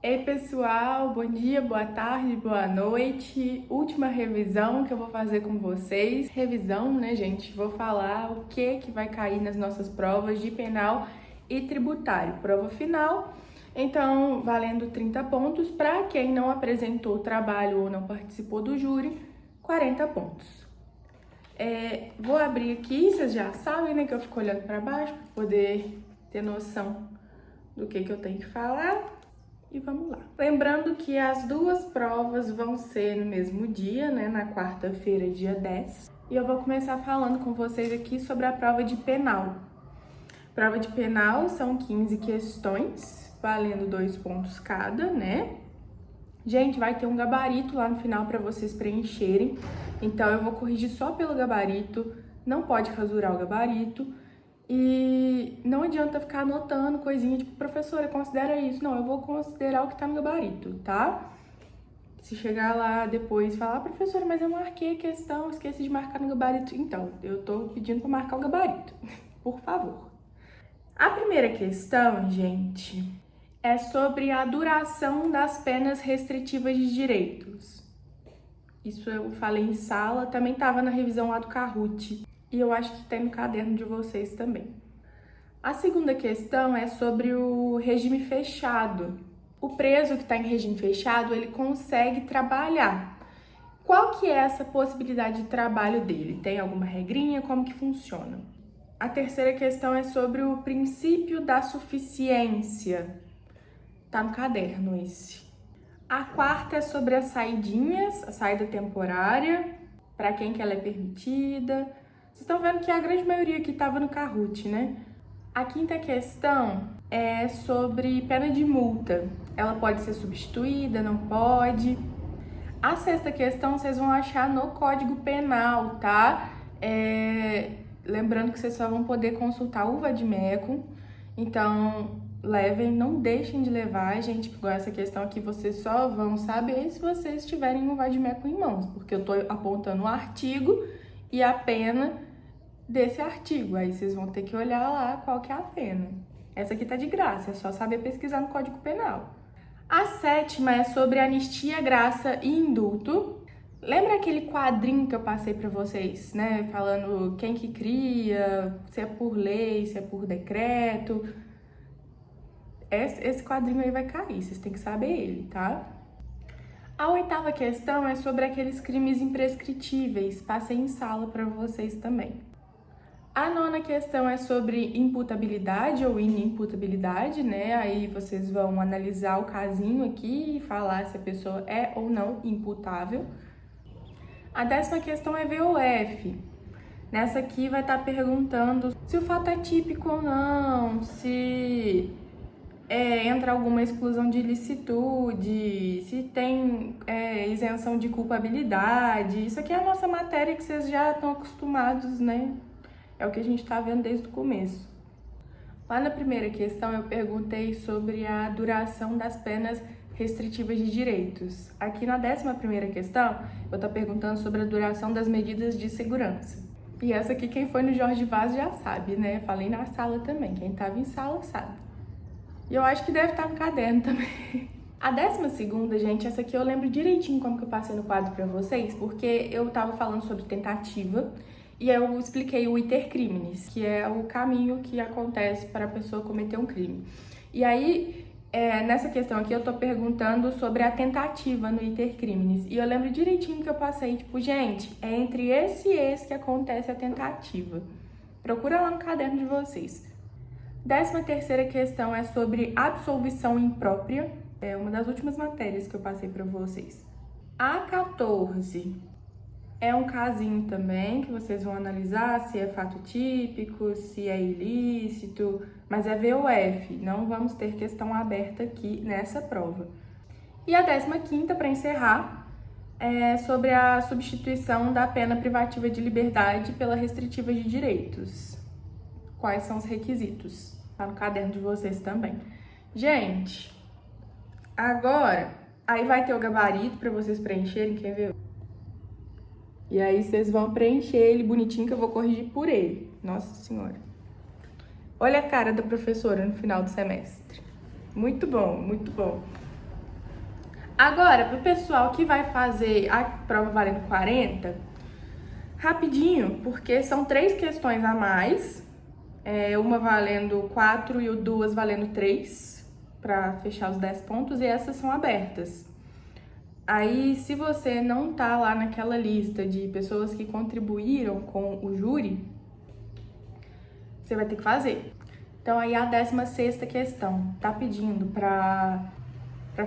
Ei pessoal, bom dia, boa tarde, boa noite. Última revisão que eu vou fazer com vocês. Revisão, né, gente? Vou falar o que vai cair nas nossas provas de penal e tributário. Prova final, então valendo 30 pontos. Para quem não apresentou trabalho ou não participou do júri, 40 pontos. Vou abrir aqui, vocês já sabem, né, que eu fico olhando para baixo para poder ter noção do que eu tenho que falar. E vamos lá. Lembrando que as duas provas vão ser no mesmo dia, né, na quarta-feira, dia 10. E eu vou começar falando com vocês aqui sobre a prova de penal. Prova de penal são 15 questões, valendo 2 pontos cada, né? Gente, vai ter um gabarito lá no final para vocês preencherem. Então, eu vou corrigir só pelo gabarito, não pode rasurar o gabarito. E não adianta ficar anotando coisinha, tipo, professora, considera isso. Não, eu vou considerar o que tá no gabarito, tá? Se chegar lá depois e falar, professora, mas eu marquei a questão, esqueci de marcar no gabarito. Então, eu tô pedindo pra marcar o gabarito, por favor. A primeira questão, gente, é sobre a duração das penas restritivas de direitos. Isso eu falei em sala, também tava na revisão lá do Kahoot. E eu acho que tem no caderno de vocês também. A segunda questão é sobre o regime fechado. O preso que está em regime fechado, ele consegue trabalhar. Qual que é essa possibilidade de trabalho dele? Tem alguma regrinha? Como que funciona? A terceira questão é sobre o princípio da suficiência. Tá no caderno esse. A quarta é sobre as saidinhas, a saída temporária, para quem que ela é permitida. Vocês estão vendo que a grande maioria aqui estava no Kahoot, né? A quinta questão é sobre pena de multa. Ela pode ser substituída, não pode. A sexta questão vocês vão achar no Código Penal, tá? Lembrando que vocês só vão poder consultar o vade-mecum. Então, levem, não deixem de levar, gente. Igual essa questão aqui, vocês só vão saber se vocês tiverem o vade-mecum em mãos. Porque eu tô apontando o artigo e a pena desse artigo, aí vocês vão ter que olhar lá qual que é a pena. Essa aqui tá de graça, é só saber pesquisar no Código Penal. A sétima é sobre anistia, graça e indulto. Lembra aquele quadrinho que eu passei pra vocês, né? Falando quem que cria, se é por lei, se é por decreto. Esse quadrinho aí vai cair, vocês têm que saber ele, tá? A oitava questão é sobre aqueles crimes imprescritíveis. Passei em sala pra vocês também. A nona questão é sobre imputabilidade ou inimputabilidade, né? Aí vocês vão analisar o casinho aqui e falar se a pessoa é ou não imputável. A 10ª questão é VOF. Nessa aqui vai estar perguntando se o fato é típico ou não, se entra alguma exclusão de ilicitude, se tem isenção de culpabilidade. Isso aqui é a nossa matéria que vocês já estão acostumados, né? É o que a gente está vendo desde o começo. Lá na primeira questão eu perguntei sobre a duração das penas restritivas de direitos. Aqui na 11ª questão eu estou perguntando sobre a duração das medidas de segurança. E essa aqui quem foi no Jorge Vaz já sabe, né? Falei na sala também, quem estava em sala sabe. E eu acho que deve estar no caderno também. A 12ª, gente, essa aqui eu lembro direitinho como que eu passei no quadro para vocês, porque eu estava falando sobre tentativa. E eu expliquei o iter criminis, que é o caminho que acontece para a pessoa cometer um crime. E aí, nessa questão aqui, eu tô perguntando sobre a tentativa no iter criminis. E eu lembro direitinho que eu passei, tipo, gente, é entre esse e esse que acontece a tentativa. Procura lá no caderno de vocês. 13ª questão é sobre absolvição imprópria. É uma das últimas matérias que eu passei para vocês. A 14... é um casinho também que vocês vão analisar se é fato típico, se é ilícito, mas é VOF, não vamos ter questão aberta aqui nessa prova. E a 15ª, para encerrar, é sobre a substituição da pena privativa de liberdade pela restritiva de direitos. Quais são os requisitos? Tá no caderno de vocês também. Gente, agora, aí vai ter o gabarito para vocês preencherem, quer ver? E aí vocês vão preencher ele bonitinho que eu vou corrigir por ele. Nossa Senhora. Olha a cara da professora no final do semestre. Muito bom, muito bom. Agora, para o pessoal que vai fazer a prova valendo 40, rapidinho, porque são 3 questões a mais, uma valendo 4 e 2 valendo 3, para fechar os 10 pontos, e essas são abertas. Aí, se você não tá lá naquela lista de pessoas que contribuíram com o júri, você vai ter que fazer. Então, aí a 16ª questão tá pedindo para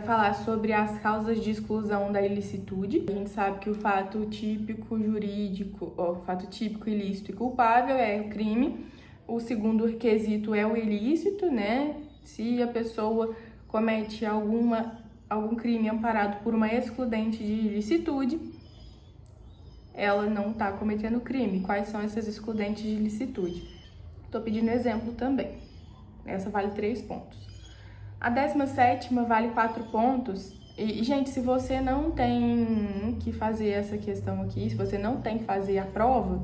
falar sobre as causas de exclusão da ilicitude. A gente sabe que o fato típico jurídico, fato típico ilícito e culpável é o crime. O segundo requisito é o ilícito, né? Se a pessoa comete algum crime amparado por uma excludente de ilicitude, ela não está cometendo crime. Quais são essas excludentes de ilicitude? Estou pedindo exemplo também. Essa vale 3 pontos. A 17ª vale 4 pontos. E, gente, se você não tem que fazer essa questão aqui, se você não tem que fazer a prova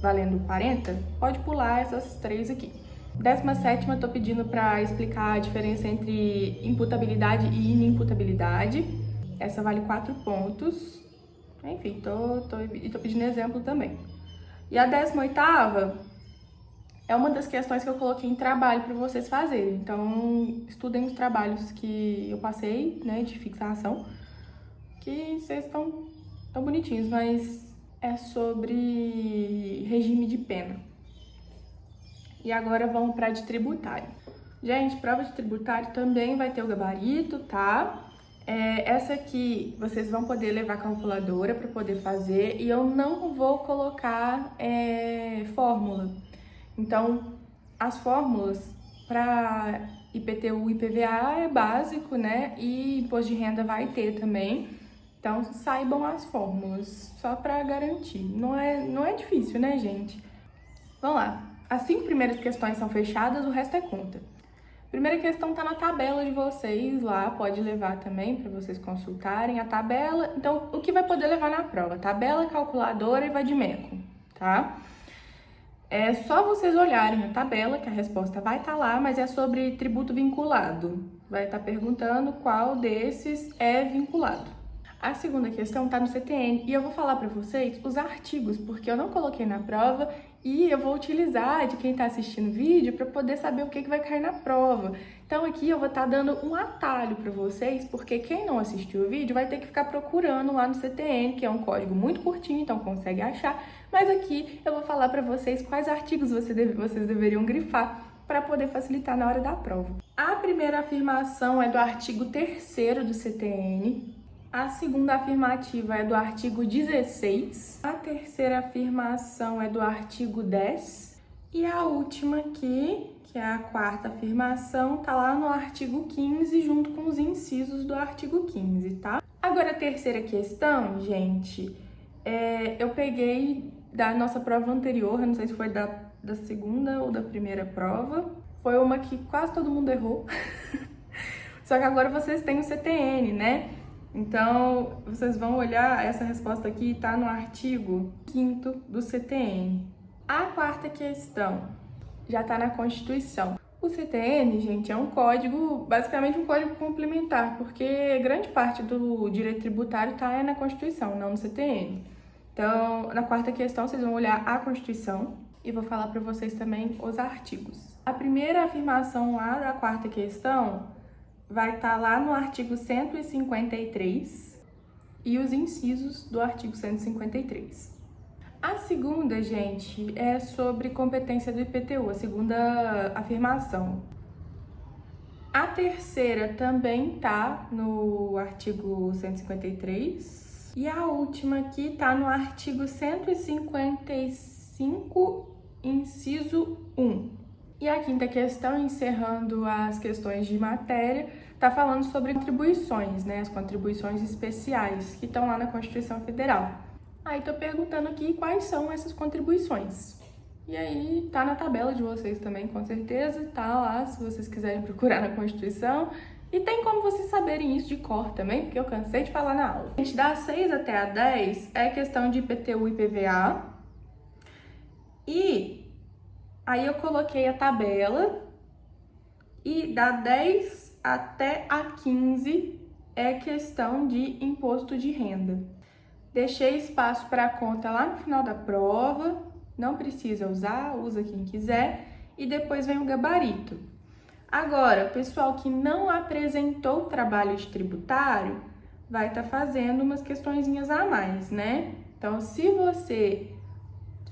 valendo 40, pode pular essas 3 aqui. 17ª, estou pedindo para explicar a diferença entre imputabilidade e inimputabilidade. Essa vale 4 pontos. Enfim, tô pedindo exemplo também. E a 18ª é uma das questões que eu coloquei em trabalho para vocês fazerem. Então, estudem os trabalhos que eu passei, né, de fixação, que vocês estão tão bonitinhos, mas é sobre regime de pena. E agora vamos para de tributário. Gente, prova de tributário também vai ter o gabarito, tá? Essa aqui vocês vão poder levar a calculadora para poder fazer, e eu não vou colocar fórmula. Então, as fórmulas para IPTU e IPVA é básico, né? E imposto de renda vai ter também. Então, saibam as fórmulas, só para garantir. Não é difícil, né, gente? Vamos lá. As 5 primeiras questões são fechadas, o resto é conta. Primeira questão tá na tabela de vocês lá, pode levar também para vocês consultarem a tabela. Então, o que vai poder levar na prova? Tabela, calculadora e vadimeco, tá? É só vocês olharem a tabela, que a resposta vai estar lá, mas é sobre tributo vinculado. Vai estar perguntando qual desses é vinculado. A segunda questão está no CTN e eu vou falar para vocês os artigos, porque eu não coloquei na prova e eu vou utilizar de quem está assistindo o vídeo para poder saber o que vai cair na prova. Então aqui eu vou estar dando um atalho para vocês, porque quem não assistiu o vídeo vai ter que ficar procurando lá no CTN, que é um código muito curtinho, então consegue achar. Mas aqui eu vou falar para vocês quais artigos vocês deveriam grifar para poder facilitar na hora da prova. A primeira afirmação é do artigo 3º do CTN. A segunda afirmativa é do artigo 16, a terceira afirmação é do artigo 10 e a última aqui, que é a quarta afirmação, tá lá no artigo 15 junto com os incisos do artigo 15, tá? Agora a terceira questão, gente, eu peguei da nossa prova anterior, eu não sei se foi da segunda ou da primeira prova, foi uma que quase todo mundo errou, só que agora vocês têm o CTN, né? Então, vocês vão olhar, essa resposta aqui está no artigo 5º do CTN. A quarta questão já está na Constituição. O CTN, gente, é um código, basicamente um código complementar, porque grande parte do direito tributário está na Constituição, não no CTN. Então, na quarta questão, vocês vão olhar a Constituição e vou falar para vocês também os artigos. A primeira afirmação lá da quarta questão vai estar lá no artigo 153 e os incisos do artigo 153. A segunda, gente, é sobre competência do IPTU, a segunda afirmação. A terceira também está no artigo 153 e a última aqui está no artigo 155, inciso 1. E a quinta questão, encerrando as questões de matéria, está falando sobre contribuições, né? As contribuições especiais que estão lá na Constituição Federal. Aí tô perguntando aqui quais são essas contribuições. E aí tá na tabela de vocês também, com certeza, tá lá se vocês quiserem procurar na Constituição. E tem como vocês saberem isso de cor também, porque eu cansei de falar na aula. Gente, da 6 até a 10 é questão de IPTU e IPVA. E aí eu coloquei a tabela e da 10 até a 15 é questão de imposto de renda. Deixei espaço para a conta lá no final da prova, não precisa usar, usa quem quiser, e depois vem o gabarito. Agora, o pessoal que não apresentou o trabalho de tributário vai estar fazendo umas questõezinhas a mais, né? Então, se você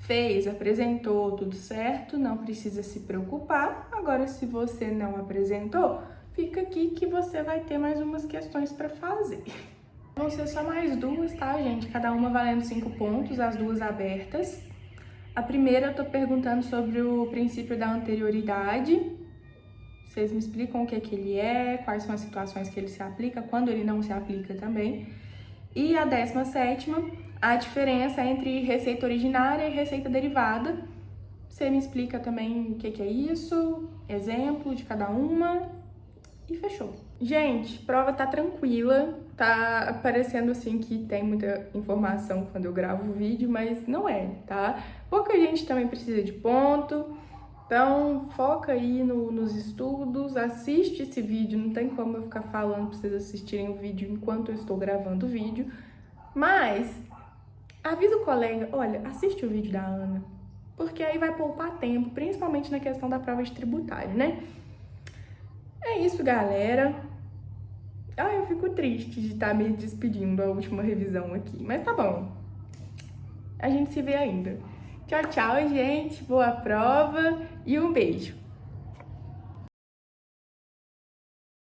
fez, apresentou, tudo certo, não precisa se preocupar. Agora, se você não apresentou, fica aqui que você vai ter mais umas questões para fazer. Vão ser só mais duas, tá, gente? Cada uma valendo 5 pontos, as duas abertas. A primeira eu tô perguntando sobre o princípio da anterioridade. Vocês me explicam o que ele é, quais são as situações que ele se aplica, quando ele não se aplica também. E a 17ª, a diferença entre receita originária e receita derivada. Você me explica também o que é isso, exemplo de cada uma e fechou. Gente, prova tá tranquila, tá parecendo assim que tem muita informação quando eu gravo o vídeo, mas não é, tá? Pouca gente também precisa de ponto, então foca aí nos estudos, assiste esse vídeo, não tem como eu ficar falando pra vocês assistirem o vídeo enquanto eu estou gravando o vídeo, mas avisa o colega, olha, assiste o vídeo da Ana, porque aí vai poupar tempo, principalmente na questão da prova de tributário, né? É isso, galera. Eu fico triste de estar me despedindo da última revisão aqui, mas tá bom. A gente se vê ainda. Tchau, tchau, gente. Boa prova e um beijo.